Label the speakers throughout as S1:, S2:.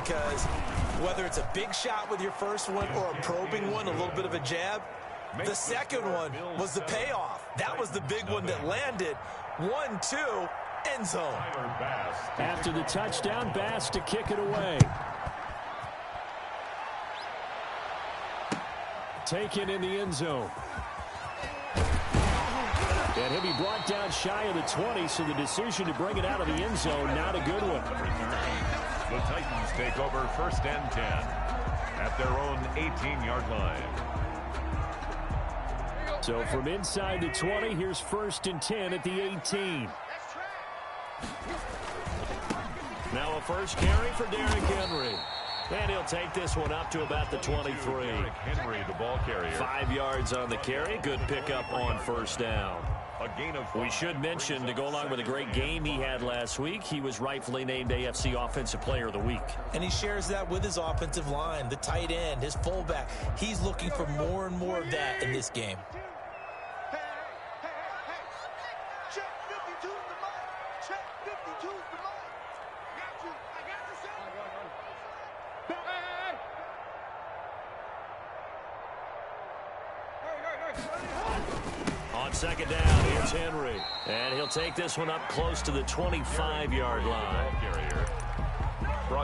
S1: because whether it's a big shot with your first one or a probing one, a little bit of a jab, the second one was the payoff. That was the big one that landed. 1-2, end zone.
S2: After the touchdown, Bass to kick it away. Taken in the end zone. And he'll be brought down shy of the 20, so the decision to bring it out of the end zone, not a good one.
S3: The Titans take over 1st and 10 at their own 18-yard line.
S2: So from inside the 20, here's 1st and 10 at the 18. Now a first carry for Derrick Henry. And he'll take this one up to about the 23.
S3: Derrick Henry, the ball carrier.
S2: 5 yards on the carry. Good pickup on first down.
S3: A gain of 5.
S2: We should mention, to go along with a great game he had last week, he was rightfully named AFC Offensive Player of the Week.
S1: And he shares that with his offensive line, the tight end, his fullback. He's looking for more and more of that in this game.
S2: On second down, here's Henry. And he'll take this one up close to the 25-yard line.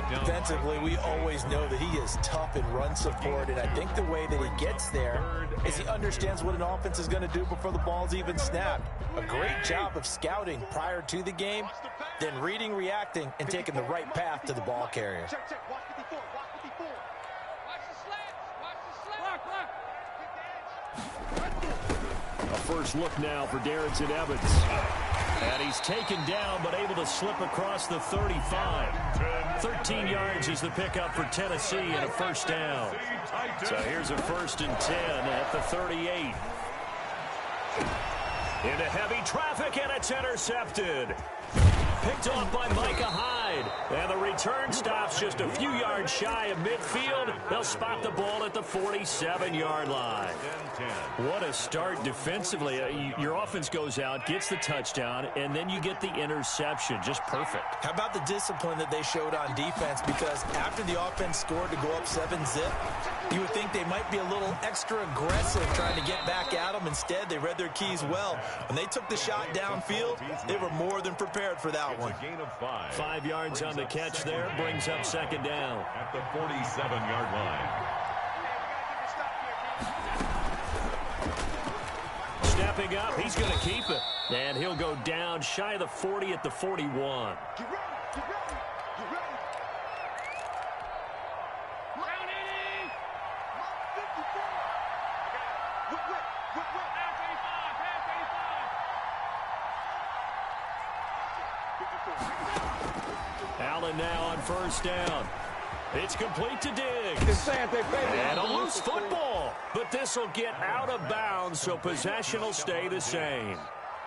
S1: Defensively, we always know that he is tough in run support, and I think the way that he gets there is he understands what an offense is going to do before the ball's even snapped. A great job of scouting prior to the game, then reading, reacting, and taking the right path to the ball carrier.
S2: A first look now for Darrynton Evans. And he's taken down, but able to slip across the 35. 13 yards is the pickup for Tennessee and a first down. So here's a 1st and 10 at the 38. Into heavy traffic, and it's intercepted. Picked off by Micah Hyde. And the return stops just a few yards shy of midfield. They'll spot the ball at the 47-yard line. What a start defensively. Your offense goes out, gets the touchdown, and then you get the interception. Just perfect.
S1: How about the discipline that they showed on defense? Because after the offense scored to go up 7-zip, you would think they might be a little extra aggressive trying to get back at them. Instead, they read their keys well. When they took the shot downfield, they were more than prepared for that one.
S2: 5 yards on the catch there, brings up second down.
S3: At the 47-yard line.
S2: Stepping up, he's going to keep it. And he'll go down shy of the 40 at the 41. Allen now on first down. It's complete to Diggs. And a loose football. But this will get out of bounds, so possession will stay the same.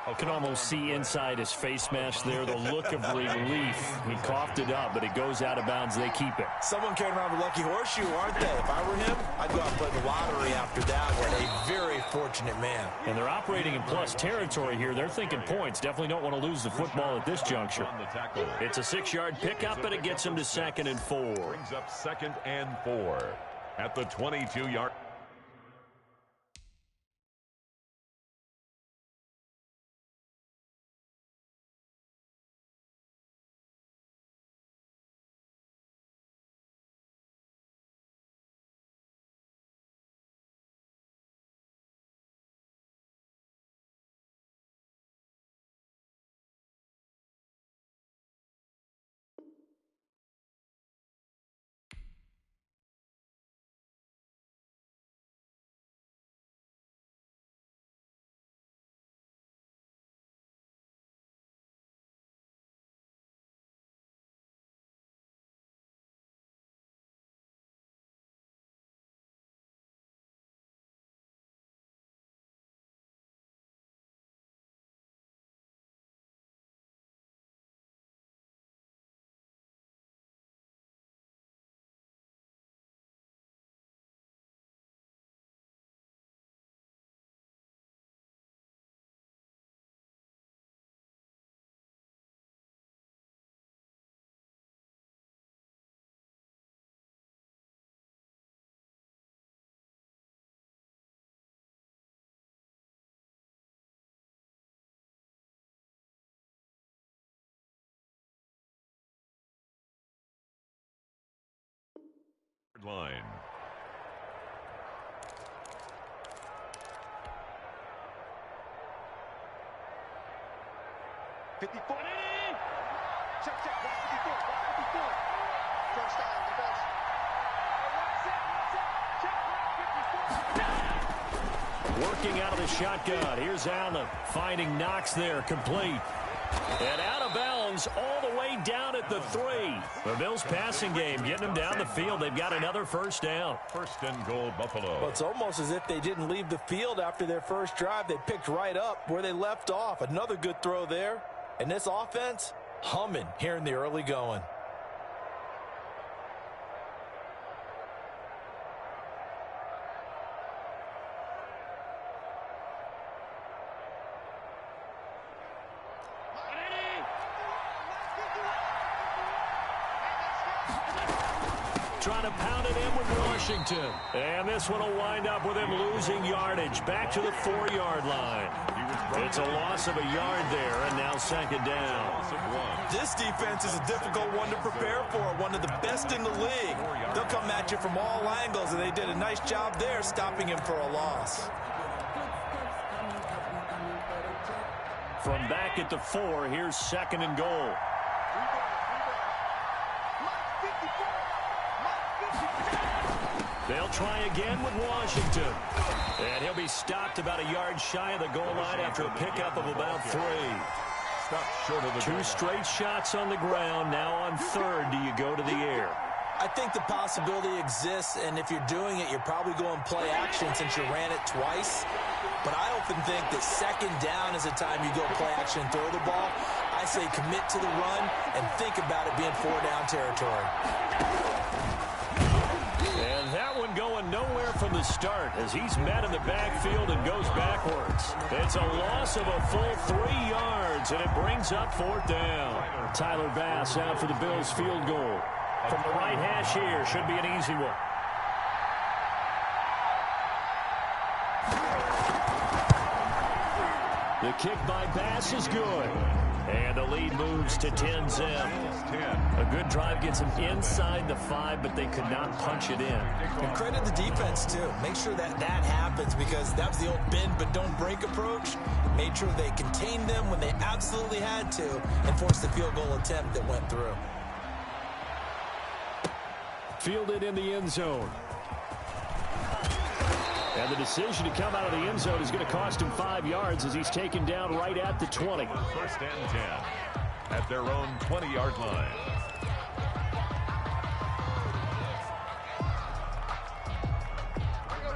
S2: I can almost see inside his face mask there the look of relief. He coughed it up, but it goes out of bounds. They keep it.
S1: Someone carrying around a lucky horseshoe, aren't they? If I were him, I'd go out and play the lottery after that one. A very fortunate man. And they're operating in plus territory here. They're thinking points. Definitely don't want to lose the football at this juncture. It's a 6-yard pickup, and it gets them to 2nd and 4.
S3: Brings up 2nd and 4 at the 22-yard. line.
S4: Check. Watch 54. First down, defense.
S2: Working out of the shotgun. Here's Allen finding Knox there, complete. And out of bounds all the way down at the 3. The Bills passing game getting them down the field. They've got another first down.
S3: First and goal, Buffalo.
S1: Well, it's almost as if they didn't leave the field after their first drive. They picked right up where they left off. Another good throw there. And this offense, humming here in the early going.
S2: Trying to pound it in with Washington. And this one will wind up with him losing yardage back to the 4-yard line. It's a loss of a yard there, and now second down.
S1: This defense is a difficult one to prepare for, one of the best in the league. They'll come at you from all angles, and they did a nice job there stopping him for a loss.
S2: From back at the 4, here's second and goal. They'll try again with Washington. And he'll be stopped about a yard shy of the goal line after a pickup of about 3.
S3: Stopped short of the
S2: 2 straight shots on the ground. Now on third, do you go to the air?
S1: I think the possibility exists, and if you're doing it, you're probably going play action since you ran it twice. But I often think that second down is the time you go play action and throw the ball. I say commit to the run and think about it being 4-down territory.
S2: And that one going nowhere from the start as he's met in the backfield and goes backwards. It's a loss of a full 3 yards, and it brings up 4th down. Tyler Bass out for the Bills field goal. From the right hash here, should be an easy one. The kick by Bass is good. And the lead moves to 10-0. A good drive gets them inside the 5, but they could not punch it in.
S1: And credit the defense, too. Make sure that happens because that was the old bend but don't break approach. Made sure they contained them when they absolutely had to and forced the field goal attempt that went through.
S2: Fielded in the end zone. And the decision to come out of the end zone is going to cost him 5 yards as he's taken down right at the 20.
S3: First and 10 at their own 20-yard line.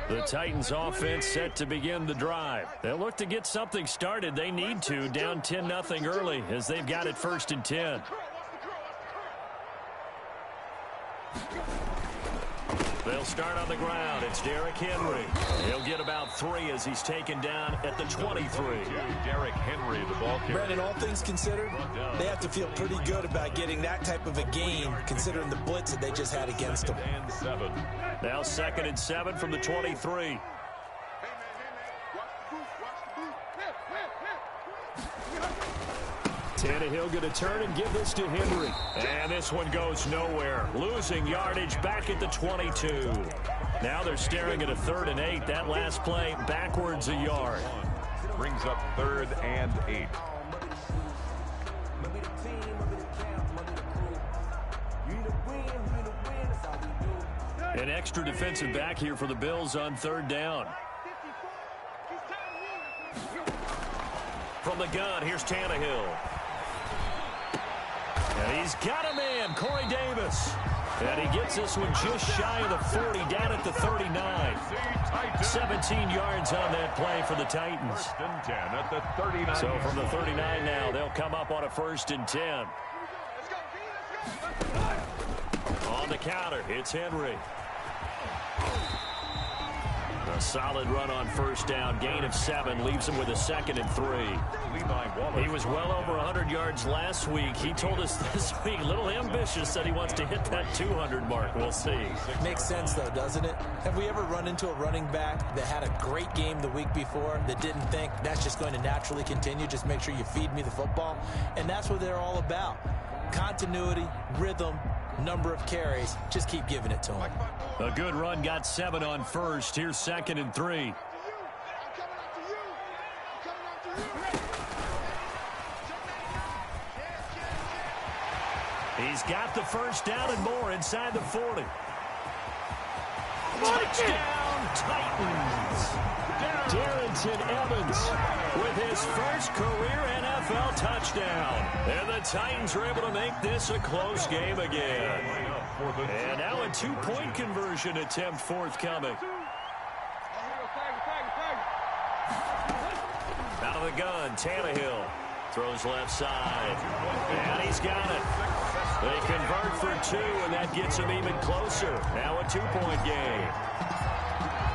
S2: The Titans offense set to begin the drive. They'll look to get something started. They need to, down 10-0 early as they've got it first and 10. They'll start on the ground. It's Derrick Henry. He'll get about 3 as he's taken down at the 23.
S3: Derrick Henry, the ball carrier.
S1: Brandon, all things considered, they have to feel pretty good about getting that type of a gain considering the blitz that they just had against them.
S3: And 7.
S2: Now 2nd and 7 from the 23. Tannehill going to turn and give this to Henry. And this one goes nowhere. Losing yardage back at the 22. Now they're staring at a 3rd and 8. That last play backwards a yard.
S3: Brings up 3rd and 8.
S2: An extra defensive back here for the Bills on 3rd down. From the gun, here's Tannehill. And he's got him in, Corey Davis. And he gets this one just shy of the 40, down at the 39. 17 yards on that play for the Titans.
S3: First and 10 at the 39.
S2: So from the 39 now, they'll come up on a 1st and 10. On the counter, it's Henry. A solid run on 1st down. Gain of 7 leaves him with a 2nd and 3. He was well over 100 yards last week. He told us this week, a little ambitious, that he wants to hit that 200 mark. We'll see.
S1: Makes sense, though, doesn't it? Have we ever run into a running back that had a great game the week before that didn't think that's just going to naturally continue? Just make sure you feed me the football. And that's what they're all about. Continuity, rhythm, number of carries. Just keep giving it to him.
S2: A good run got 7 on first. Here's 2nd and 3. He's got the first down and more inside the 40. Touchdown, Titans. Darrynton Evans with his first career NFL touchdown. And the Titans are able to make this a close game again. And now a 2-point conversion attempt forthcoming. Out of the gun, Tannehill throws left side. And he's got it. They convert for 2, and that gets them even closer. Now a 2-point game.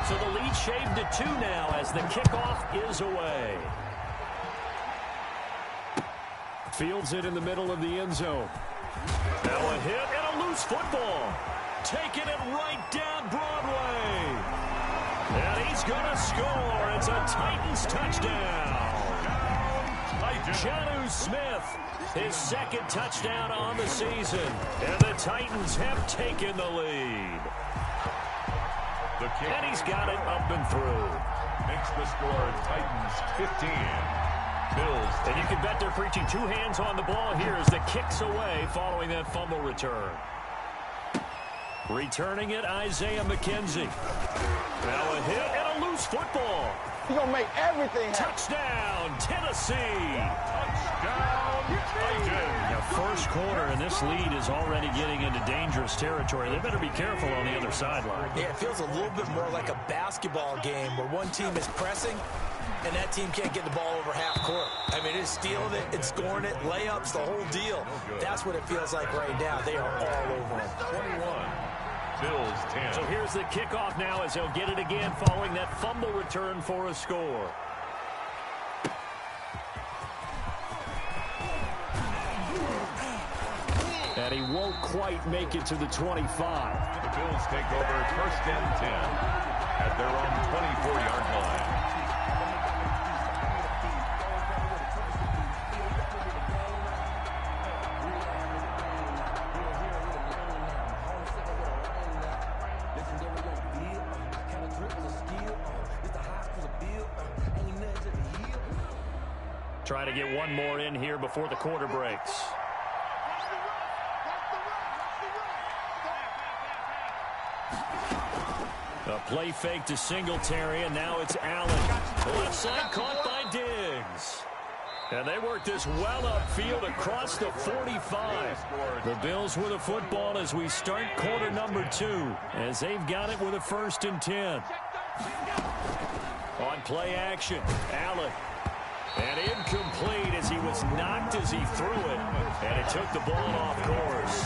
S2: So the lead shaved to 2 now as the kickoff is away. Fields it in the middle of the end zone. Now a hit and a loose football. Taking it right down Broadway. And he's going to score. It's a Titans touchdown. Jonnu Smith, his 2nd touchdown on the season. And the Titans have taken the lead. And he's got it up and through.
S3: Makes the score Titans 15. Bills.
S2: And you can bet they're preaching 2 hands on the ball here as the kick's away following that fumble return. Returning it, Isaiah McKenzie. Now a hit and a loose football.
S4: He's going to make everything happen.
S2: Touchdown, Tennessee.
S3: Touchdown, Titans.
S2: Now, first quarter, and this lead is already getting into dangerous territory. They better be careful on the other sideline.
S1: Yeah, it feels a little bit more like a basketball game where one team is pressing and that team can't get the ball over half court. I mean, it's stealing it, it's scoring it, layups, the whole deal. That's what it feels like right now. They are all over it.
S3: 21. Bills 10.
S2: So here's the kickoff now as they'll get it again following that fumble return for a score. And he won't quite make it to the 25.
S3: The Bills take over 1st and 10 at their own 24-yard line.
S2: Try to get one more in here before the quarter breaks. A play fake to Singletary, and now it's Allen. Left side caught by Diggs. And they work this well upfield across the 45. The Bills with a football as we start quarter number 2, as they've got it with a 1st and 10. On play action, Allen. And incomplete as he was knocked as he threw it. And it took the ball off course.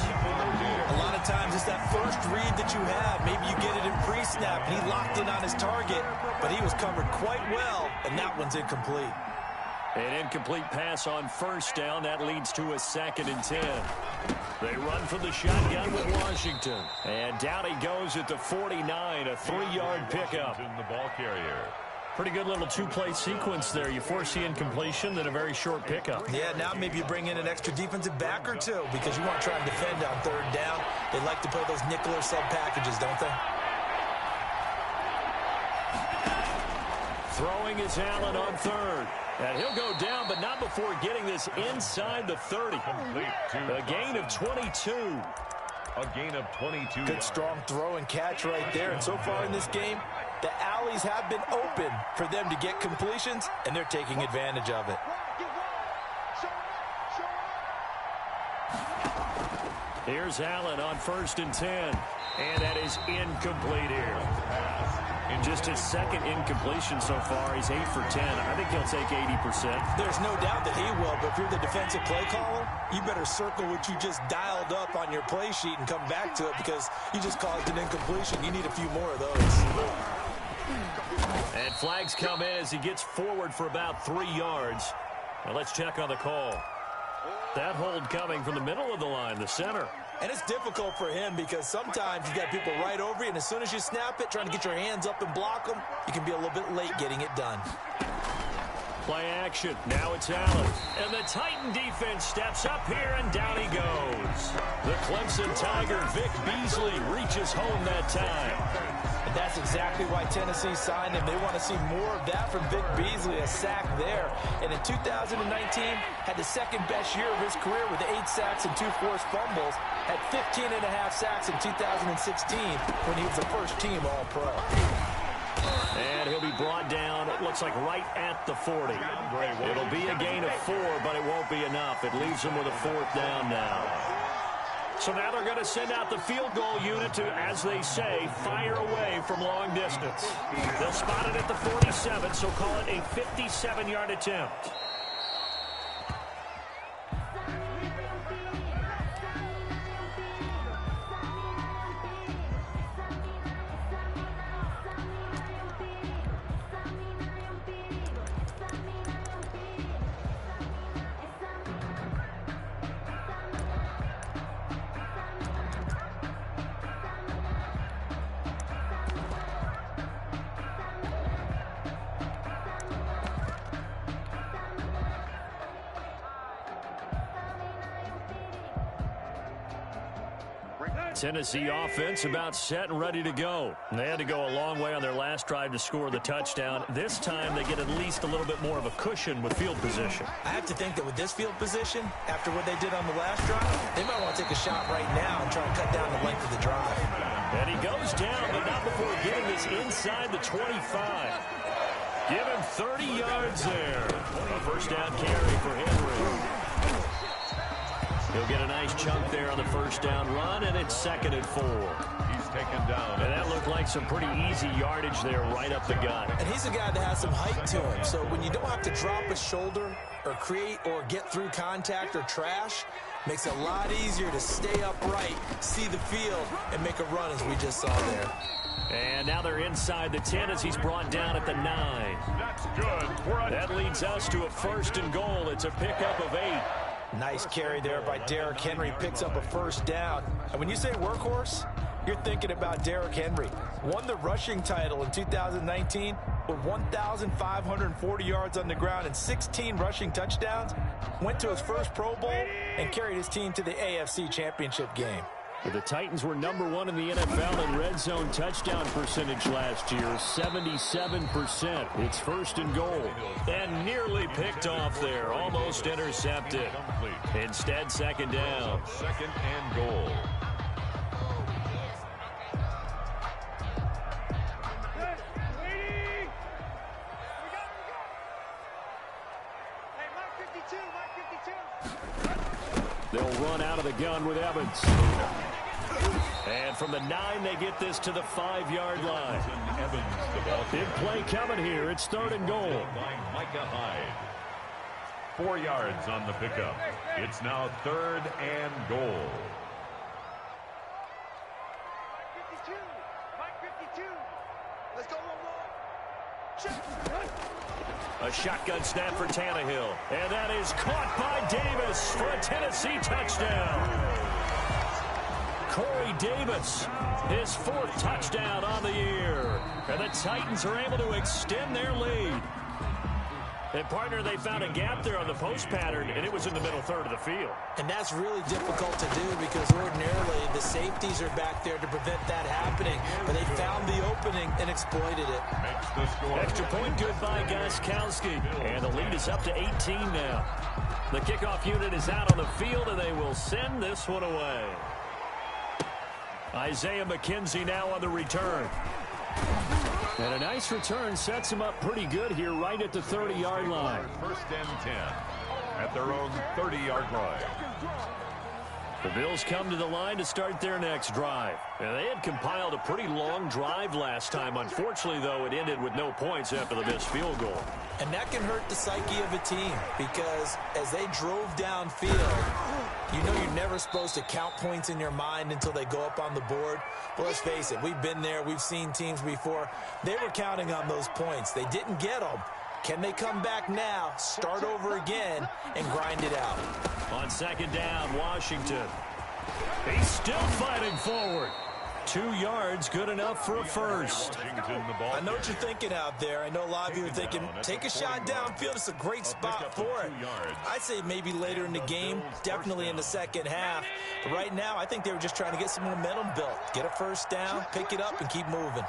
S1: A lot of times it's that first read that you have. Maybe you get it in pre-snap. He locked in on his target, but he was covered quite well, and that one's incomplete.
S2: An incomplete pass on 1st down. That leads to a 2nd and 10. They run for the shotgun with Washington. And down he goes at the 49, a 3-yard pickup.
S3: In the ball carrier.
S2: Pretty good little 2-play sequence there. You force the incompletion, then a very short pickup.
S1: Yeah, now maybe you bring in an extra defensive back or 2 because you want to try and defend on 3rd down. They like to play those nickel or sub packages, don't they?
S2: Throwing is Allen on 3rd. And he'll go down, but not before getting this inside the 30. A gain of 22.
S3: A gain of 22.
S1: Good strong throw and catch right there. And so far in this game, the alleys have been open for them to get completions, and they're taking advantage of it.
S2: Here's Allen on 1st and 10. And that is incomplete here. In just his 2nd incompletion so far, he's 8 for 10. I think he'll take 80%.
S1: There's no doubt that he will, but if you're the defensive play caller, you better circle what you just dialed up on your play sheet and come back to it because you just caused an incompletion. You need a few more of those.
S2: And flags come in as he gets forward for about 3 yards. Now let's check on the call. That hold coming from the middle of the line, the center.
S1: And it's difficult for him because sometimes you got people right over you, and as soon as you snap it, trying to get your hands up and block them, you can be a little bit late getting it done.
S2: Play action. Now it's Allen. And the Titan defense steps up here, and down he goes. The Clemson Tiger, Vic Beasley, reaches home that time.
S1: And that's exactly why Tennessee signed him. They want to see more of that from Vic Beasley, a sack there. And in 2019, had the second best year of his career with 8 sacks and 2 forced fumbles. Had 15.5 sacks in 2016 when he was a first-team All-Pro.
S2: And he'll be brought down, it looks like right at the 40. It'll be a gain of 4, but it won't be enough. It leaves him with a 4th down now. So now they're going to send out the field goal unit to, as they say, fire away from long distance. They'll spot it at the 47, so call it a 57-yard attempt. Tennessee offense about set and ready to go. They had to go a long way on their last drive to score the touchdown. This time they get at least a little bit more of a cushion with field position.
S1: I have to think that with this field position, after what they did on the last drive, they might want to take a shot right now and try to cut down the length of the drive.
S2: And he goes down, but not before getting this inside the 25. Give him 30 yards there. First down carry for Henry. He'll get a nice chunk there on the first down run, and it's 2nd and 4.
S3: He's taken down.
S2: And that looked like some pretty easy yardage there right up the gut.
S1: And he's a guy that has some height to him, so when you don't have to drop a shoulder or create or get through contact or trash, makes it a lot easier to stay upright, see the field, and make a run as we just saw there.
S2: And now they're inside the 10 as he's brought down at the 9.
S3: That's good.
S2: That leads us to a 1st and goal. It's a pickup of 8.
S1: Nice carry there by Derrick Henry. Picks up a first down. And when you say workhorse, you're thinking about Derrick Henry. Won the rushing title in 2019 with 1,540 yards on the ground and 16 rushing touchdowns. Went to his first Pro Bowl and carried his team to the AFC Championship game.
S2: But the Titans were #1 in the NFL in red zone touchdown percentage last year, 77%. It's 1st and goal. And nearly picked off there, almost intercepted. Instead, 2nd down.
S3: 2nd and goal.
S2: They'll run out of the gun with Evans. And from the 9, they get this to the 5-yard line.
S3: Evans, the ball.
S2: Big play coming here. It's 3rd and goal.
S3: By Micah Hyde. 4 yards on the pickup. It's now 3rd and goal.
S4: Let's go,
S2: A shotgun snap for Tannehill. And that is caught by Davis for a Tennessee touchdown. Corey Davis, his 4th touchdown on the year. And the Titans are able to extend their lead. And, partner, they found a gap there on the post pattern, and it was in the middle third of the field.
S1: And that's really difficult to do because ordinarily the safeties are back there to prevent that happening. But they found the opening and exploited it.
S3: Makes the score.
S2: Extra point good by Gostkowski. And the lead is up to 18 now. The kickoff unit is out on the field, and they will send this one away. Isaiah McKenzie now on the return. And a nice return sets him up pretty good here right at the 30-yard line.
S3: 1st and 10 at their own 30-yard line.
S2: The Bills come to the line to start their next drive. And they had compiled a pretty long drive last time. Unfortunately, though, it ended with no points after the missed field goal. And that can hurt the psyche of a team because as they drove downfield, you know you're never supposed to count points in your mind until they go up on the board. But let's face it, we've been there. We've seen teams before. They were counting on those points. They didn't get them. Can they come back now, start over again, and grind it out? On 2nd down, Washington. He's still fighting forward. 2 yards, good enough for a first.
S1: I know what you're thinking out there. I know a lot of you are thinking, take a shot downfield. It's a great spot for it. I'd say maybe later in the game, definitely in the second half. But right now, I think they were just trying to get some momentum built. Get a first down, pick it up, and keep moving.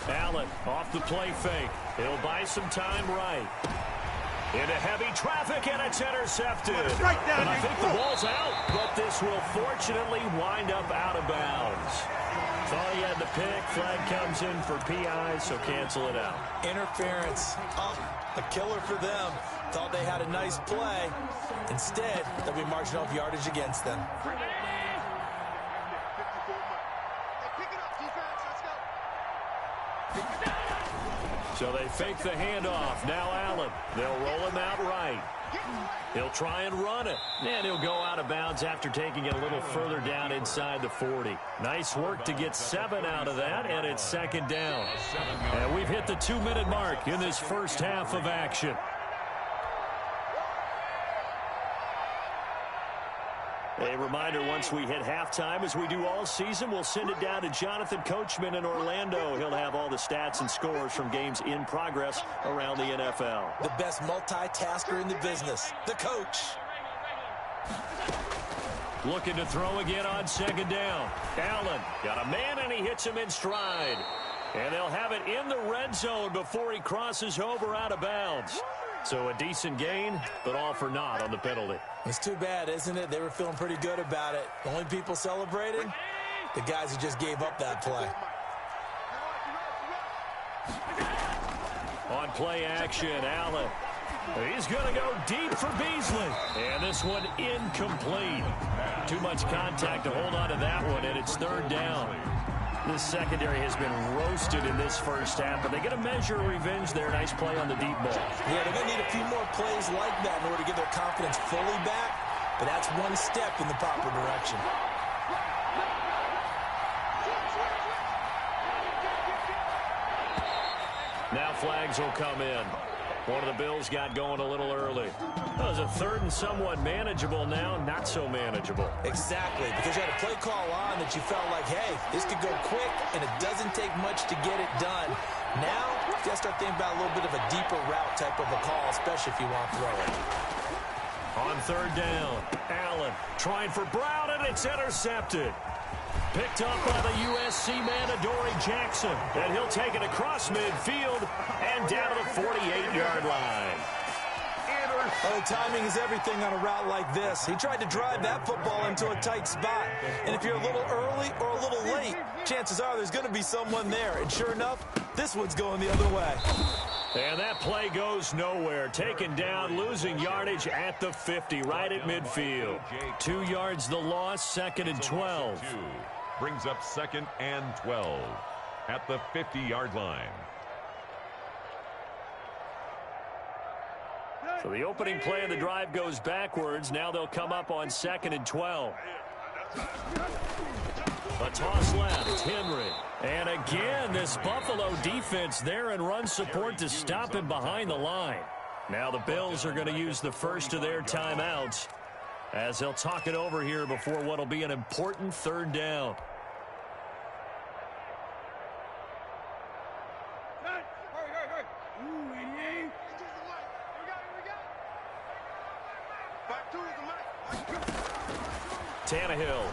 S2: Allen off the play fake. He'll buy some time right. Into heavy traffic, and it's intercepted. And I think the ball's out, but this will fortunately wind up out of bounds. Thought he had the pick. Flag comes in for PI, so cancel it out.
S1: Interference. Oh, a killer for them. Thought they had a nice play. Instead, they'll be marching off yardage against them.
S2: So they fake the handoff. Now Allen. They'll roll him out right. He'll try and run it. And he'll go out of bounds after taking it a little further down inside the 40. Nice work to get 7 out of that, and it's second down. And we've hit the 2-minute mark in this first half of action. A reminder, once we hit halftime, as we do all season, we'll send it down to Jonathan Coachman in Orlando. He'll have all the stats and scores from games in progress around the NFL.
S1: The best multitasker in the business, the coach.
S2: Looking to throw again on second down. Allen got a man, and he hits him in stride. And they'll have it in the red zone before he crosses over out of bounds. So a decent gain, but all for naught on the penalty.
S1: It's too bad, isn't it? They were feeling pretty good about it. The only people celebrating? The guys who just gave up that play.
S2: On play action, Allen. He's going to go deep for Beasley. And this one incomplete. Too much contact to hold on to that one, and it's third down. This secondary has been roasted in this first half, but they get a measure of revenge there. Nice play on the deep ball.
S1: Yeah, they're going to need a few more plays like that in order to get their confidence fully back, but that's one step in the proper direction.
S2: Now flags will come in. One of the Bills got going a little early. That was a third and somewhat manageable now, not so manageable.
S1: Exactly, because you had a play call on that you felt like, hey, this could go quick, and it doesn't take much to get it done. Now, you got to start thinking about a little bit of a deeper route type of a call, especially if you want to throw it.
S2: On third down, Allen trying for Brown, and it's intercepted. Picked up by the USC man, Adoree Jackson. And he'll take it across midfield and down to the 48-yard line.
S1: Well, the timing is everything on a route like this. He tried to drive that football into a tight spot. And if you're a little early or a little late, chances are there's going to be someone there. And sure enough, this one's going the other way.
S2: And that play goes nowhere. Taken down, losing yardage at the 50, right at midfield. 2 yards the loss, second and 12.
S3: Brings up second and 12 at the 50-yard line.
S2: So the opening play of the drive goes backwards. Now they'll come up on second and 12. A toss left. It's Henry. And again, this Buffalo defense there in run support to stop him behind the line. Now the Bills are going to use the first of their timeouts as they'll talk it over here before what will be an important third down. Tannehill.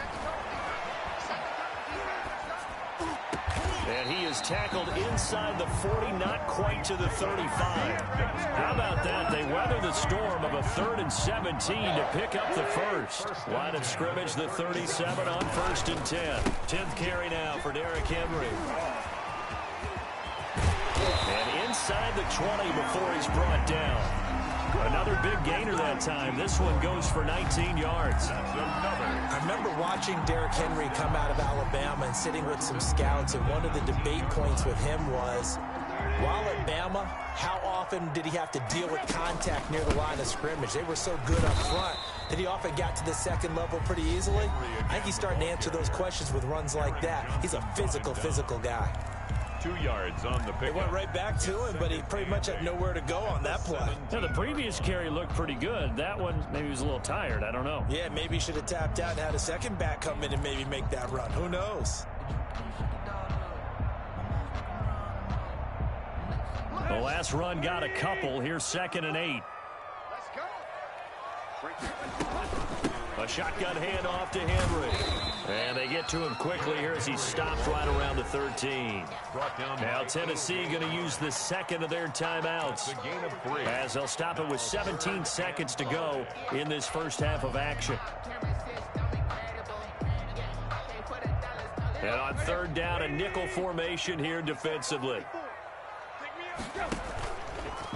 S2: And he is tackled inside the 40, not quite to the 35. How about that? They weather the storm of a 3rd and 17 to pick up the first. Line of scrimmage, the 37 on 1st and 10. 10th carry now for Derrick Henry. And inside the 20 before he's brought down. Another big gainer that time. This one goes for 19 yards.
S1: I remember watching Derrick Henry come out of Alabama and sitting with some scouts, and one of the debate points with him was, while at Bama, how often did he have to deal with contact near the line of scrimmage? They were so good up front that he often got to the second level pretty easily. I think he's starting to answer those questions with runs like that. He's a physical guy.
S3: 2 yards on the
S1: It
S3: pickup.
S1: went right back to him, but he pretty much had nowhere to go on that play.
S2: Now, the previous carry looked pretty good. That one, maybe he was a little tired. I don't know.
S1: Yeah, maybe he should have tapped out and had a second back come in and maybe make that run. Who knows?
S2: The last run got a couple. Here's 2nd and 8.
S4: Let's go.
S2: A shotgun handoff to Henry. And they get to him quickly here as he stops right around the 13.
S3: Brought down
S2: Now Tennessee going to use the second of their timeouts,
S3: the gain of 3.
S2: as they'll stop it with 17 seconds to go in this first half of action. And on 3rd down, a nickel formation here defensively.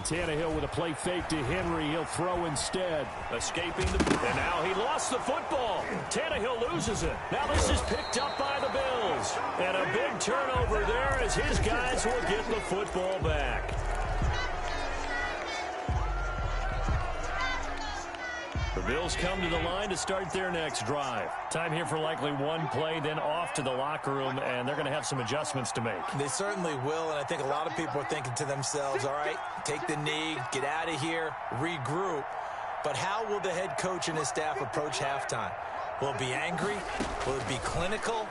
S2: Tannehill with a play fake to Henry. He'll throw instead. Escaping the... And now he lost the football. Tannehill loses it. Now this is picked up by the Bills. And a big turnover there as his guys will get the football back. The Bills come to the line to start their next drive. Time here for likely one play, then off to the locker room, and they're going to have some adjustments to make.
S1: They certainly will, and I think a lot of people are thinking to themselves, all right, take the knee, get out of here, regroup. But how will the head coach and his staff approach halftime? Will it be angry? Will it be clinical?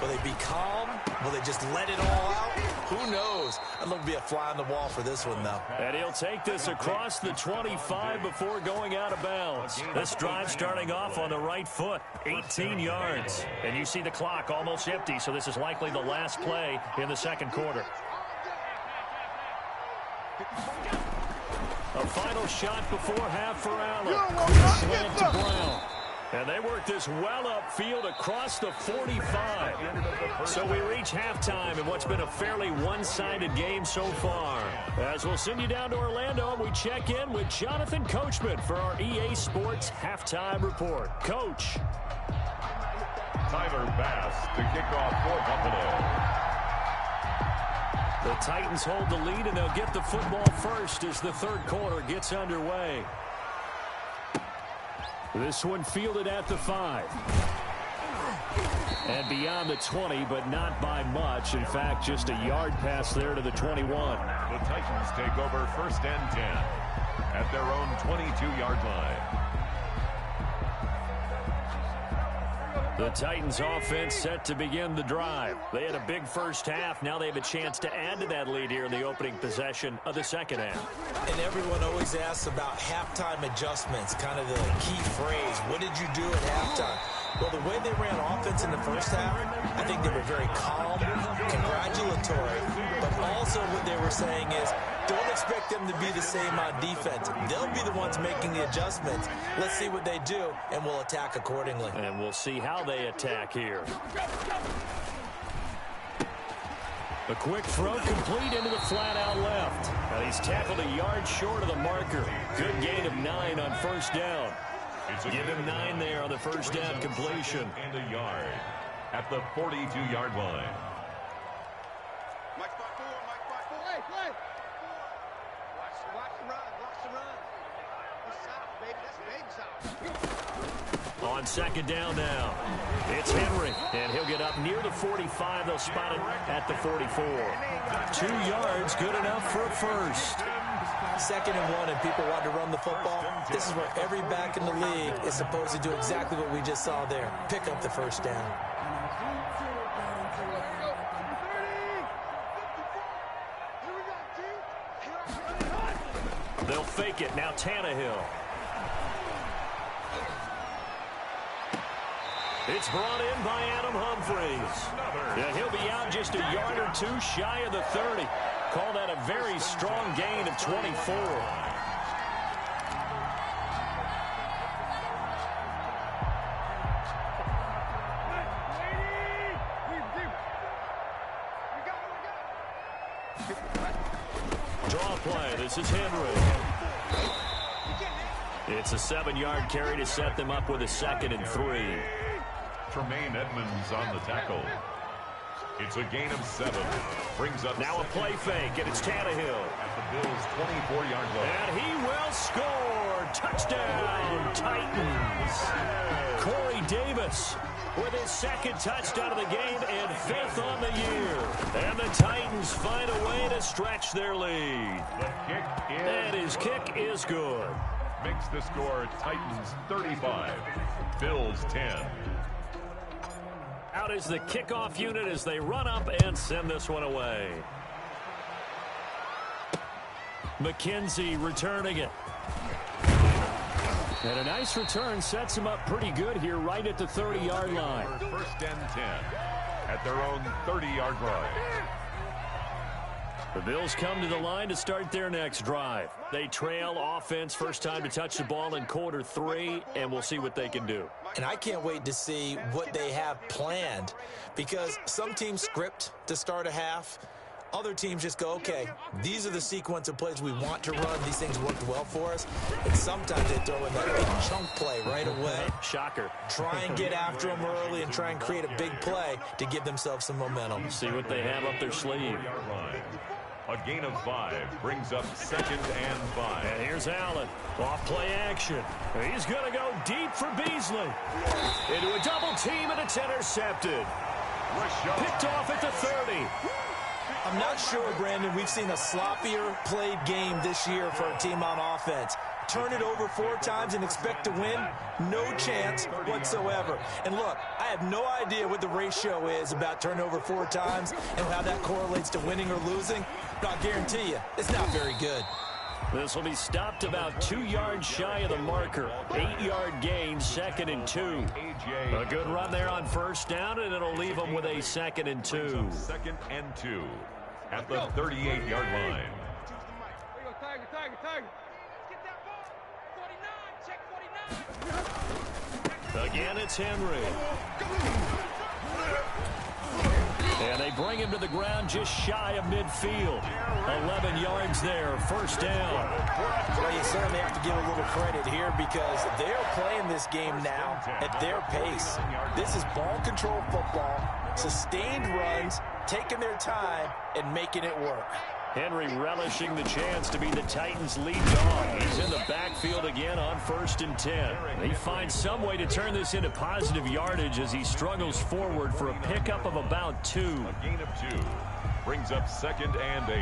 S1: Will they be calm? Will they just let it all out? Who knows? I'd love to be a fly on the wall for this one, though.
S2: And he'll take this across the 25 before going out of bounds. This drive starting off on the right foot, 18 yards. And you see the clock almost empty, so this is likely the last play in the second quarter. A final shot before half for Allen. Slant to Brown. And they work this well upfield across the 45. So we reach halftime in what's been a fairly one-sided game so far. As we'll send you down to Orlando, we check in with Jonathan Coachman for our EA Sports Halftime Report. Coach.
S3: Tyler Bass to kick off for Buffalo.
S2: The Titans hold the lead, and they'll get the football first as the third quarter gets underway. This one fielded at the 5. And beyond the 20, but not by much. In fact, just a yard pass there to the 21.
S3: The Titans take over 1st and 10 at their own 22-yard line.
S2: The Titans offense set to begin the drive. They had a big first half. Now they have a chance to add to that lead here in the opening possession of the second half.
S1: And everyone always asks about halftime adjustments, kind of the key phrase. What did you do at halftime? Well, the way they ran offense in the first half, I think they were very calm, congratulatory, but also what they were saying is, don't expect them to be the same on defense. They'll be the ones making the adjustments. Let's see what they do, and we'll attack accordingly.
S2: And we'll see how they attack here. A quick throw complete into the flat out left. Now he's tackled a yard short of the marker. Good gain of 9 on first down. Give him 9 there on the first down completion.
S3: And a yard at the 42-yard line.
S4: Mike spot 4, Mike spot 4. Hey, play. Watch the run, watch the run. That's south, baby. That's baby south.
S2: On second down now, it's Henry, and he'll get up near the 45. They'll spot it at the 44. 2 yards, good enough for a first.
S1: 2nd and 1, and people want to run the football. This is where every back in the league is supposed to do exactly what we just saw there. Pick up the first down.
S2: They'll fake it. Now Tannehill. It's brought in by Adam Humphries. Yeah, he'll be out just a yard or 2 shy of the 30. Call that a very strong gain of 24. Draw play. This is Henry. It's a 7-yard carry to set them up with a 2nd and 3.
S3: Tremaine Edmonds on the tackle. It's a gain of 7. Brings up
S2: now a play fake, and it's Tannehill.
S3: at the Bills' 24-yard line.
S2: And he will score. Touchdown, Titans. Corey Davis with his second touchdown of the game and 5th on the year. And the Titans find a way to stretch their lead. And his kick is good.
S3: Makes the score Titans 35, Bills 10.
S2: Out is the kickoff unit as they run up and send this one away. McKenzie returning it. And a nice return sets him up pretty good here right at the 30-yard line.
S3: First and 10 at their own 30-yard line.
S2: The Bills come to the line to start their next drive. They trail offense, first time to touch the ball in quarter 3, and we'll see what they can do.
S1: And I can't wait to see what they have planned, because some teams script to start a half. Other teams just go, okay, these are the sequence of plays we want to run. These things worked well for us. And sometimes they throw in that big chunk play right away.
S2: Shocker.
S1: Try and get after them early and try and create a big play to give themselves some momentum.
S2: See what they have up their sleeve.
S3: A gain of 5 brings up 2nd and 5.
S2: And here's Allen. Off play action. He's going to go deep for Beasley. Into a double team, and it's intercepted. Picked off at the 30.
S1: I'm not sure, Brandon, we've seen a sloppier played game this year for a team on offense. Turn it over 4 times and expect to win? No chance whatsoever. And look, I have no idea what the ratio is about turnover 4 times and how that correlates to winning or losing, but I'll guarantee you, it's not very good.
S2: This will be stopped about 2 yards shy of the marker. 8-yard gain, 2nd and 2. A good run there on first down, and it'll leave them with a 2nd and 2.
S3: 2nd and 2 at the 38-yard line.
S2: Again, it's Henry. And they bring him to the ground just shy of midfield. 11 yards there, first down.
S1: Well, you certainly have to give a little credit here because they're playing this game now at their pace. This is ball control football, sustained runs, taking their time, and making it work.
S2: Henry relishing the chance to be the Titans' lead dog. He's in the backfield again on 1st and 10. He finds some way to turn this into positive yardage as he struggles forward for a pickup of about 2.
S3: A gain of 2 brings up 2nd and 8.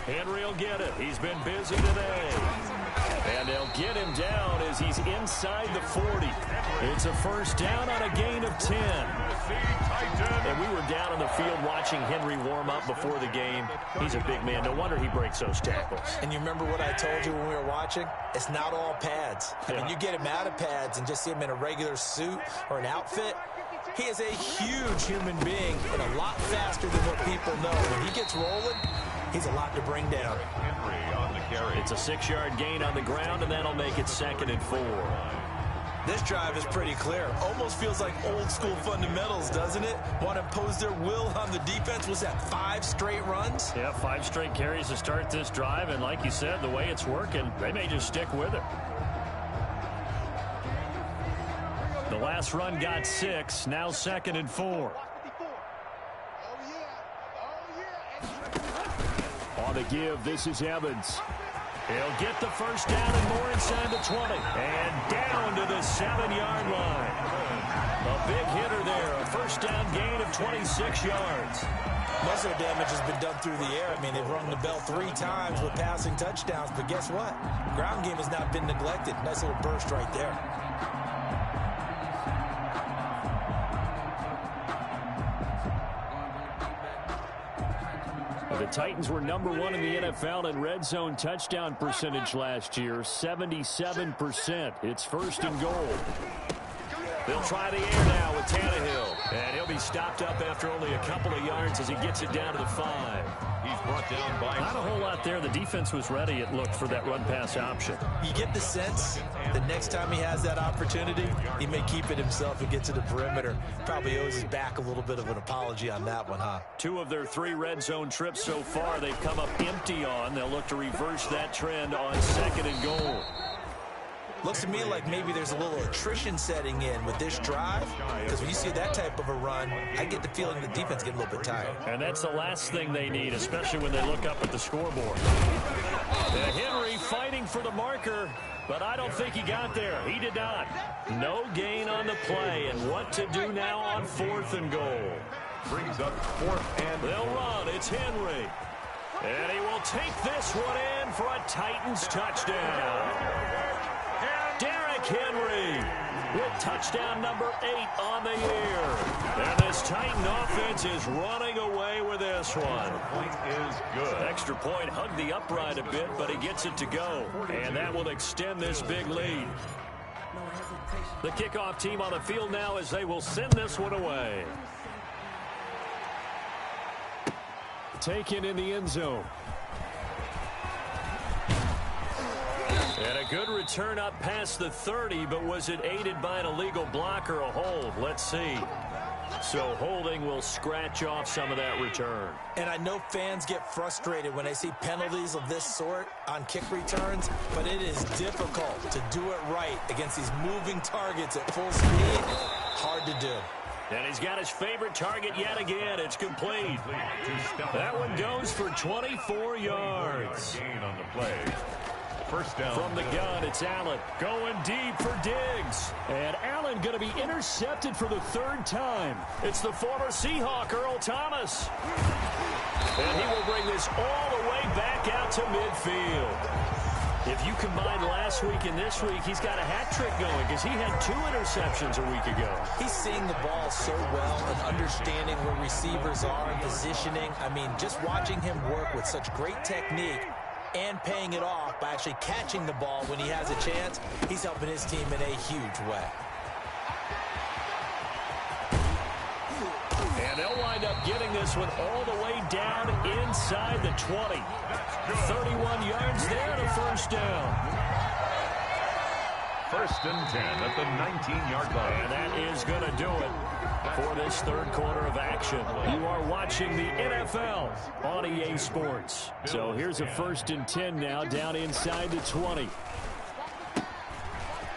S2: Henry will get it. He's been busy today. And they'll get him down as he's inside the 40. It's a first down on a gain of 10. And we were down on the field watching Henry warm up before the game. He's a big man. No wonder he breaks those tackles.
S1: And you remember what I told you when we were watching? It's not all pads. I mean, you get him out of pads and just see him in a regular suit or an outfit. He is a huge human being and a lot faster than what people know. When he gets rolling, he's a lot to bring down.
S3: Henry on the carry.
S2: It's a 6-yard gain on the ground, and that'll make it 2nd and 4.
S1: This drive is pretty clear. Almost feels like old school fundamentals, doesn't it? Want to impose their will on the defense. Was that 5 straight runs?
S2: Yeah, 5 straight carries to start this drive, and like you said, the way it's working, they may just stick with it. The last run got 6, now 2nd and 4. On the give, this is Evans. He'll get the first down and more inside the 20. And down to the 7-yard line. A big hitter there, a first down gain of 26 yards.
S1: Most of the damage has been done through the air. I mean, they've rung the bell 3 times with passing touchdowns, but guess what? Ground game has not been neglected. Nice little burst right there.
S2: The Titans were number 1 in the NFL in red zone touchdown percentage last year, 77%. It's 1st and goal. They'll try the air now with Tannehill. And he'll be stopped up after only a couple of yards as he gets it down to the 5.
S3: He's brought down by...
S2: Not a whole lot there. The defense was ready, it looked, for that run-pass option.
S1: You get the sense the next time he has that opportunity, he may keep it himself and get to the perimeter. Probably owes his back a little bit of an apology on that one, huh?
S2: 2 of their 3 red zone trips so far they've come up empty on. They'll look to reverse that trend on 2nd and goal.
S1: Looks to me like maybe there's a little attrition setting in with this drive, because when you see that type of a run, I get the feeling the defense getting a little bit tired.
S2: And that's the last thing they need, especially when they look up at the scoreboard. And Henry fighting for the marker, but I don't think he got there. He did not. No gain on the play, and what to do now on 4th and goal.
S3: Brings up 4th and
S2: They'll run. It's Henry. And he will take this one in for a Titans touchdown. Derrick Henry with touchdown number 8 on the year. And this Titan offense is running away with this one.
S3: point is good.
S2: Extra point hugged the upright a bit, but he gets it to go. And that will extend this big lead. The kickoff team on the field now as they will send this one away. Taken in the end zone. And a good return up past the 30, but was it aided by an illegal block or a hold? Let's see. So holding will scratch off some of that return.
S1: And I know fans get frustrated when they see penalties of this sort on kick returns, but it is difficult to do it right against these moving targets at full speed. Hard to do.
S2: And he's got his favorite target yet again. It's complete. That one goes for 24 yards.
S3: Gain on the play. First down.
S2: From the gun, it's Allen going deep for Diggs. And Allen going to be intercepted for the 3rd time. It's the former Seahawk, Earl Thomas. And he will bring this all the way back out to midfield. If you combine last week and this week, he's got a hat trick going because he had 2 interceptions a week ago.
S1: He's seeing the ball so well and understanding where receivers are and positioning. I mean, just watching him work with such great technique and paying it off by actually catching the ball when he has a chance, he's helping his team in a huge way.
S2: And they'll wind up getting this one all the way down inside the 20. 31 yards there and a first down.
S3: 1st and 10 at the 19-yard line.
S2: And that is going to do it for this 3rd quarter of action. You are watching the NFL on EA Sports. So here's a 1st and 10 now down inside the 20.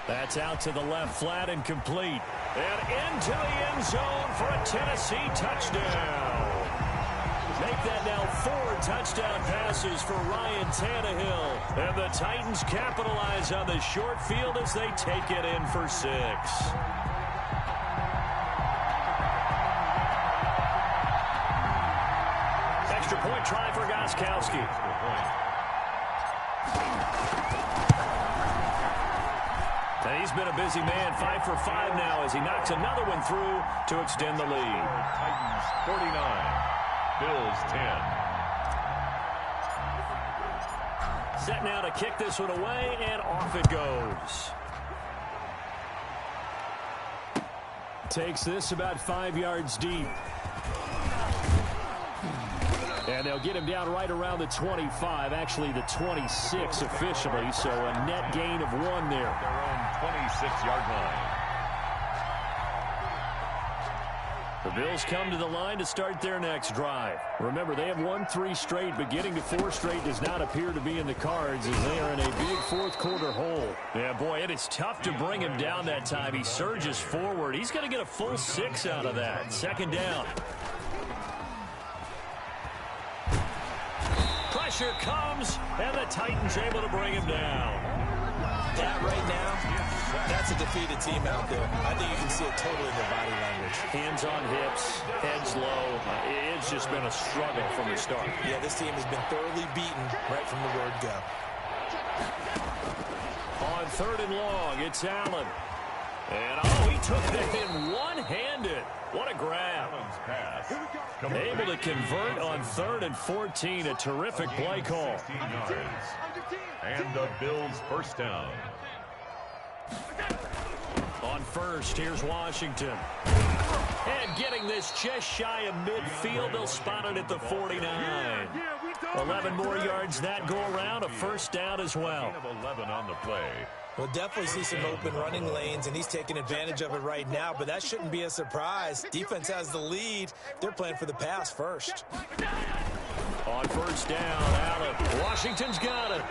S2: That's out to the left, flat and complete. And into the end zone for a Tennessee touchdown. Make that now 4 touchdown passes for Ryan Tannehill. And the Titans capitalize on the short field as they take it in for 6. Extra point try for Gostkowski. And he's been a busy man, 5 for 5 now as he knocks another one through to extend the lead.
S3: Titans 49, Bills 10.
S2: Set now to kick this one away, and off it goes. Takes this about 5 yards deep. And they'll get him down right around the 25, actually the 26 officially, so a net gain of 1 there.
S3: Their own 26-yard line.
S2: The Bills come to the line to start their next drive. Remember, they have won 3 straight, but getting to 4 straight does not appear to be in the cards as they are in a big 4th quarter hole. Yeah, boy, it is tough to bring him down that time. He surges forward. He's going to get a full 6 out of that. 2nd down. Pressure comes, and the Titans able to bring him down.
S1: That right now, that's a defeated team out there. I think you can see it totally in their body language.
S2: Hands on hips, heads low. It's just been a struggle from the start.
S1: Yeah, this team has been thoroughly beaten right from the word go.
S2: On 3rd and long, it's Allen. And, oh, he took that in one-handed. What a grab.
S3: Pass.
S2: Able to convert on 3rd and 14. A terrific play call.
S3: 16 yards. And the Bills first down.
S2: On 1st, here's Washington. And getting this just shy of midfield, they'll spot it at the 49. 11 more yards that go around, a first down as well.
S3: 11 on the play.
S1: We'll definitely see some open running lanes, and he's taking advantage of it right now, but that shouldn't be a surprise. Defense has the lead. They're playing for the pass first.
S2: On first down, Allen. Washington's got it.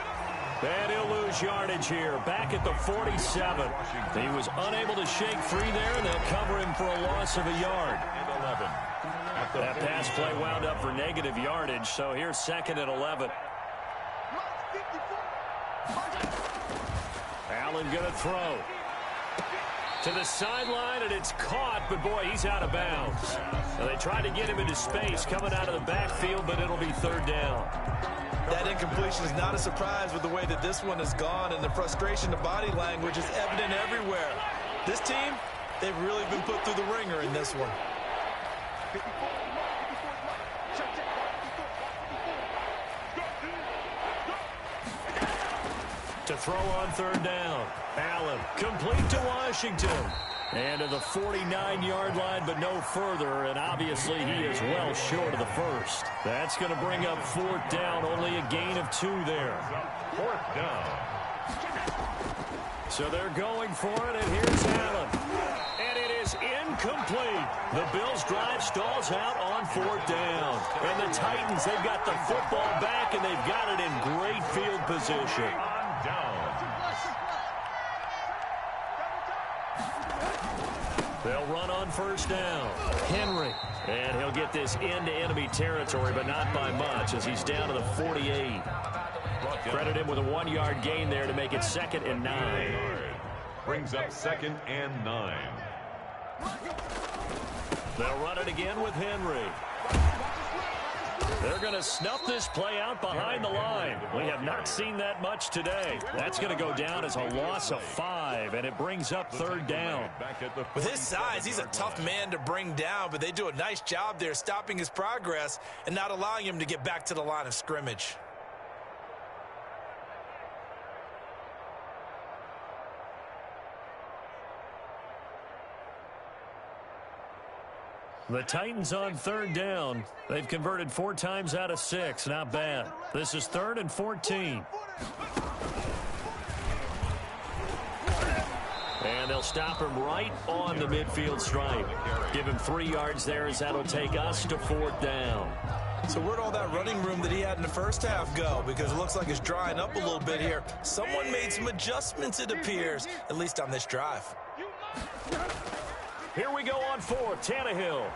S2: And he'll lose yardage here, back at the 47. He was unable to shake free there, and they'll cover him for a loss of a yard. That pass play wound up for negative yardage, so here's 2nd and 11. Allen going to throw. To the sideline, and it's caught, but boy, he's out of bounds. Now, they tried to get him into space coming out of the backfield, but it'll be 3rd down.
S1: That incompletion is not a surprise with the way that this one has gone, and the frustration, the body language is evident everywhere. This team, they've really been put through the ringer in this one.
S2: To throw on 3rd down. Allen complete to Washington. And to the 49-yard line, but no further. And obviously he is well short of the first. That's going to bring up 4th down. Only a gain of 2 there.
S3: 4th down.
S2: So they're going for it, and here's Allen. And it is incomplete. The Bills' drive stalls out on 4th down. And the Titans, they've got the football back, and they've got it in great field position. They'll run on 1st down. Henry. And he'll get this into enemy territory, but not by much, as he's down to the 48. Credit him with a 1-yard gain there to make it 2nd and 9.
S3: Brings up 2nd and 9.
S2: They'll run it again with Henry. They're going to snuff this play out behind the line. We have not seen that much today. That's going to go down as a loss of 5, and it brings up 3rd down.
S1: With his size, he's a tough man to bring down, but they do a nice job there stopping his progress and not allowing him to get back to the line of scrimmage.
S2: The Titans on 3rd down. They've converted 4 times out of 6. Not bad. This is 3rd and 14. And they'll stop him right on the midfield stripe. Give him 3 yards there, as that'll take us to 4th down.
S1: So where'd all that running room that he had in the first half go? Because it looks like it's drying up a little bit here. Someone made some adjustments, it appears, at least on this drive.
S2: Here we go on 4th, Tannehill.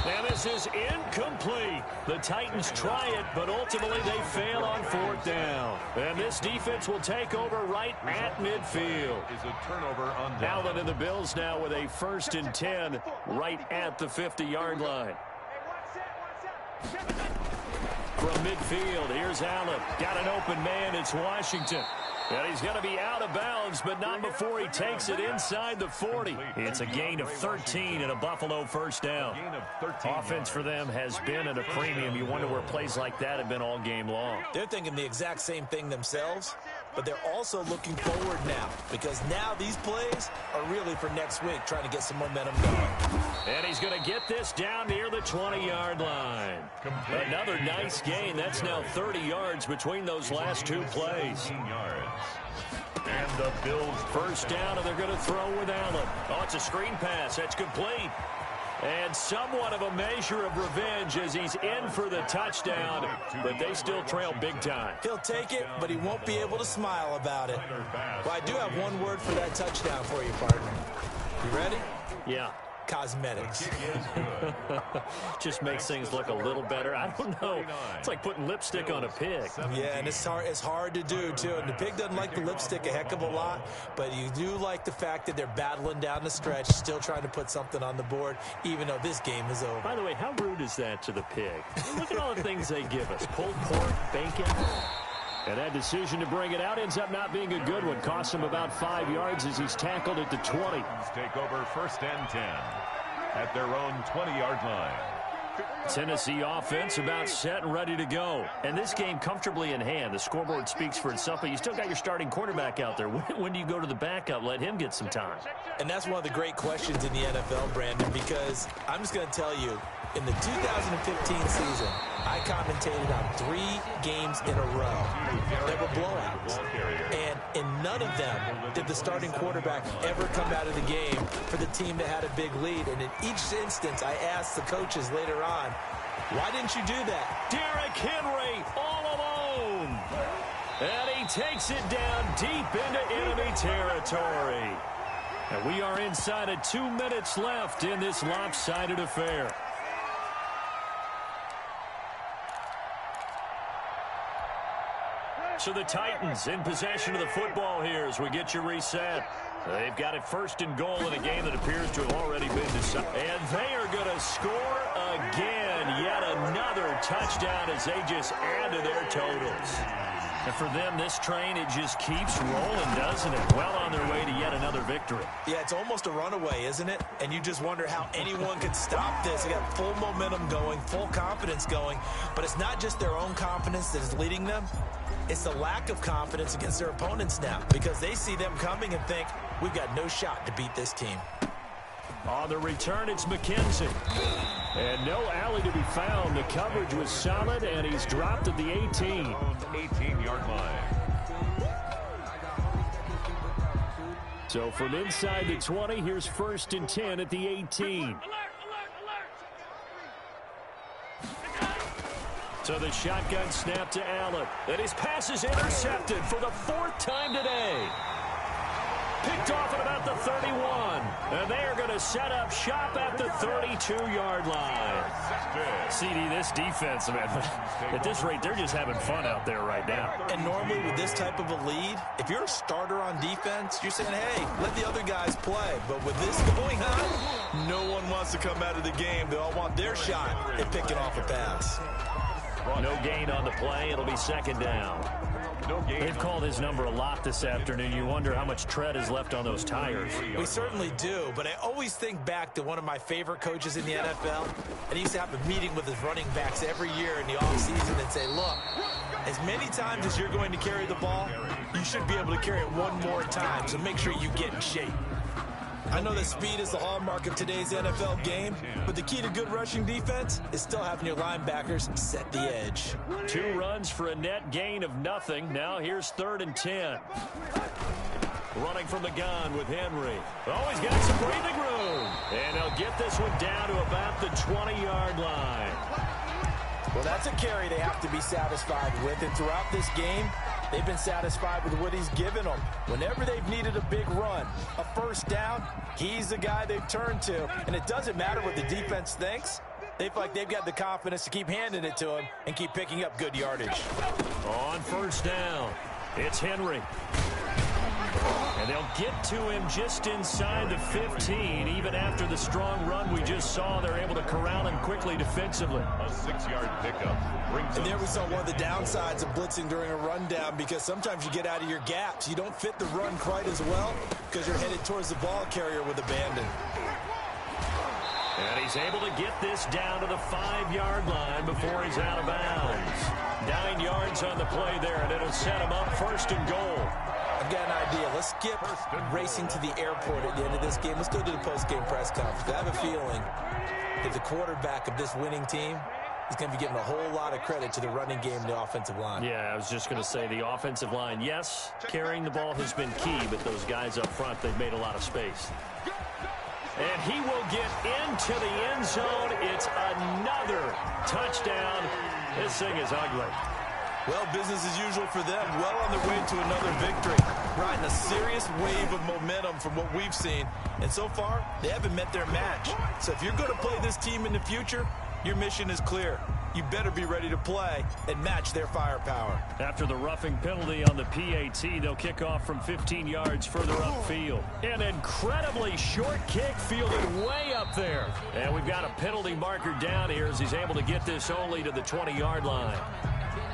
S2: And this is incomplete. The Titans try it, but ultimately they fail on 4th down. And this defense will take over right at midfield.
S3: Is a turnover on down.
S2: Allen and the Bills now with a 1st and 10 right at the 50-yard line. From midfield, here's Allen. Got an open man, it's Washington. And he's going to be out of bounds, but not before he takes it inside the 40. It's a gain of 13 and a Buffalo 1st down. Offense for them has been at a premium. You wonder where plays like that have been all game long.
S1: They're thinking the exact same thing themselves, but they're also looking forward now, because now these plays are really for next week, trying to get some momentum going.
S2: And he's going to get this down near the 20-yard line. Another nice gain. That's now 30 yards between those last 2 plays.
S3: And the Bills
S2: 1st down, and they're going to throw with Allen. Oh, it's a screen pass. That's complete. And somewhat of a measure of revenge as he's in for the touchdown, but they still trail big time.
S1: He'll take it, but he won't be able to smile about it. Well, I do have one word for that touchdown for you, partner. You ready?
S2: Yeah.
S1: Cosmetics.
S2: Just makes things look a little better. I don't know. It's like putting lipstick on a pig.
S1: Yeah, and it's hard to do, too. And the pig doesn't like the lipstick a heck of a lot, but you do like the fact that they're battling down the stretch, still trying to put something on the board, even though this game is over.
S2: By the way, how rude is that to the pig? Look at all the things they give us. Pulled pork, bacon. And that decision to bring it out ends up not being a good one. Costs him about 5 yards as he's tackled at the 20.
S3: take over 1st and 10 at their own 20-yard line.
S2: Tennessee offense about set and ready to go. And this game comfortably in hand. The scoreboard speaks for itself, but you still got your starting quarterback out there. When do you go to the backup? Let him get some time.
S1: And that's one of the great questions in the NFL, Brandon, because I'm just going to tell you, in the 2015 season, I commentated on 3 games in a row that were blowouts. And in none of them did the starting quarterback ever come out of the game for the team that had a big lead. And in each instance, I asked the coaches later on, Why didn't you do that?
S2: Derrick Henry all alone. And he takes it down deep into enemy territory. And we are inside of 2 minutes left in this lopsided affair. So the Titans in possession of the football here as we get you reset. They've got it 1st and goal in a game that appears to have already been decided. And they are going to score again. Yet another touchdown as they just add to their totals. And for them, this train, it just keeps rolling, doesn't it? Well on their way to yet another victory.
S1: Yeah, it's almost a runaway, isn't it? And you just wonder how anyone could stop this. They got full momentum going, full confidence going. But it's not just their own confidence that is leading them. It's the lack of confidence against their opponents now because they see them coming and think, we've got no shot to beat this team.
S2: On the return, it's McKenzie. And no alley to be found. The coverage was solid, and he's dropped at the 18.
S3: 18-yard line.
S2: So from inside the 20, here's 1st and 10 at the 18. So the shotgun snap to Allen. And his pass is intercepted for the 4th time today. Picked off at about the 31. And they are going to set up shop at the 32-yard line. CD, this defense, man, at this rate, they're just having fun out there right now.
S1: And normally with this type of a lead, if you're a starter on defense, you're saying, hey, let the other guys play. But with this going on, no one wants to come out of the game. They all want their shot at picking off a pass.
S2: No gain on the play. It'll be 2nd down. They've called his number a lot this afternoon. You wonder how much tread is left on those tires.
S1: We certainly do, but I always think back to one of my favorite coaches in the NFL, and he used to have a meeting with his running backs every year in the offseason and say, look, as many times as you're going to carry the ball, you should be able to carry it one more time, so make sure you get in shape. I know that speed is the hallmark of today's NFL game, but the key to good rushing defense is still having your linebackers set the edge.
S2: 2 runs for a net gain of nothing. Now here's 3rd and 10. Running from the gun with Henry. Oh, he's got some breathing room. And they'll get this one down to about the 20-yard line.
S1: Well, that's a carry they have to be satisfied with, and throughout this game, they've been satisfied with what he's given them. Whenever they've needed a big run, a 1st down, he's the guy they've turned to. And it doesn't matter what the defense thinks. They feel like they've got the confidence to keep handing it to him and keep picking up good yardage.
S2: On 1st down, it's Henry. And they'll get to him just inside the 15. Even after the strong run we just saw, they're able to corral him quickly defensively.
S3: A 6-yard pickup.
S1: And there we saw one of the downsides of blitzing during a rundown, because sometimes you get out of your gaps. You don't fit the run quite as well because you're headed towards the ball carrier with abandon.
S2: And he's able to get this down to the 5-yard line before he's out of bounds. 9 yards on the play there, and it'll set him up 1st and goal.
S1: I've got an idea. Let's skip racing to the airport at the end of this game. Let's go to the post-game press conference. I have a feeling that the quarterback of this winning team is going to be giving a whole lot of credit to the running game and the offensive line.
S2: Yeah, I was just going to say the offensive line, yes, carrying the ball has been key, but those guys up front, they've made a lot of space. And he will get into the end zone. It's another touchdown. This thing is ugly.
S1: Well, business as usual for them. Well on their way to another victory. Riding a serious wave of momentum from what we've seen. And so far, they haven't met their match. So if you're going to play this team in the future, your mission is clear. You better be ready to play and match their firepower.
S2: After the roughing penalty on the PAT, they'll kick off from 15 yards further upfield. An incredibly short kick fielded way up there. And we've got a penalty marker down here as he's able to get this only to the 20-yard line.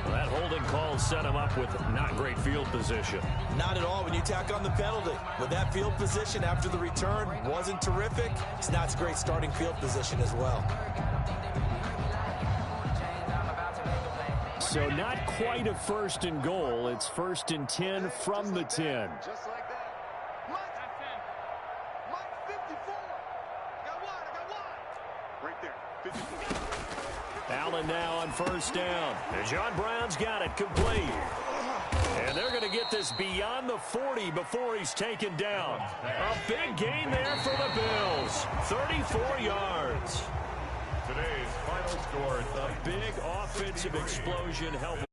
S2: Well, that holding call set him up with not great field position.
S1: Not at all when you tack on the penalty. With that field position after the return wasn't terrific, it's not a great starting field position as well.
S2: So not quite a 1st and goal. It's 1st and 10 from the 10.
S4: Just like that. Mike 54. Got one. Right there. 54.
S2: Allen now on 1st down. And John Brown's got it complete. And they're going to get this beyond the 40 before he's taken down. A big gain there for the Bills. 34 yards.
S3: Today's final score.
S2: A big offensive explosion helped.